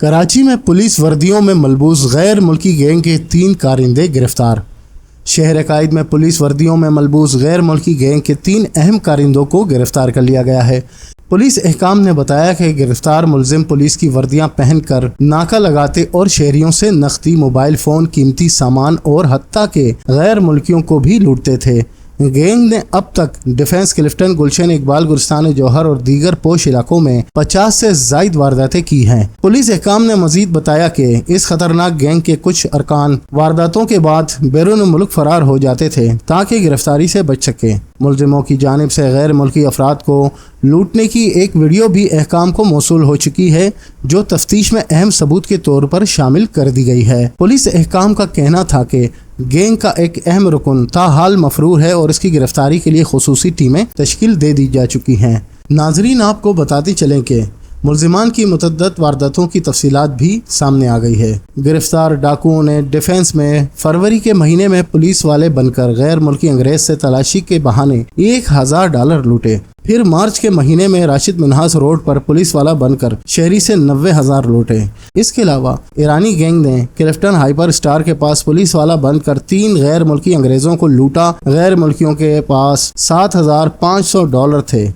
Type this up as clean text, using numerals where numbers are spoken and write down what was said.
کراچی میں پولیس وردیوں میں ملبوس غیر ملکی گینگ کے 3 کارندے گرفتار۔ شہر عقائد میں پولیس وردیوں میں ملبوس غیر ملکی گینگ کے 3 اہم کارندوں کو گرفتار کر لیا گیا ہے۔ پولیس حکام نے بتایا کہ گرفتار ملزم پولیس کی وردیاں پہن کر ناکہ لگاتے اور شہریوں سے نقدی، موبائل فون، قیمتی سامان اور حتیٰ کہ غیر ملکیوں کو بھی لوٹتے تھے۔ گینگ نے اب تک ڈیفنس، کلفٹن، گلشن، اقبال، گلستان جوہر اور دیگر پوش علاقوں میں 50 سے زائد وارداتیں کی ہیں۔ پولیس حکام نے مزید بتایا کہ اس خطرناک گینگ کے کچھ ارکان وارداتوں کے بعد بیرون ملک فرار ہو جاتے تھے تاکہ گرفتاری سے بچ سکیں۔ ملزموں کی جانب سے غیر ملکی افراد کو لوٹنے کی ایک ویڈیو بھی حکام کو موصول ہو چکی ہے، جو تفتیش میں اہم ثبوت کے طور پر شامل کر دی گئی ہے۔ پولیس حکام کا کہنا تھا کہ گینگ کا ایک اہم رکن تاحال مفرور ہے اور اس کی گرفتاری کے لیے خصوصی ٹیمیں تشکیل دے دی جا چکی ہیں۔ ناظرین، آپ کو بتاتے چلیں کہ ملزمان کی متعدد وارداتوں کی تفصیلات بھی سامنے آ گئی ہے۔ گرفتار ڈاکوؤں نے ڈیفنس میں فروری کے مہینے میں پولیس والے بن کر غیر ملکی انگریز سے تلاشی کے بہانے $1000 لوٹے۔ پھر مارچ کے مہینے میں راشد منہاس روڈ پر پولیس والا بن کر شہری سے 90,000 لوٹے۔ اس کے علاوہ ایرانی گینگ نے کلفٹن ہائپر اسٹار کے پاس پولیس والا بن کر 3 غیر ملکی انگریزوں کو لوٹا۔ غیر ملکیوں کے پاس $7,500 تھے۔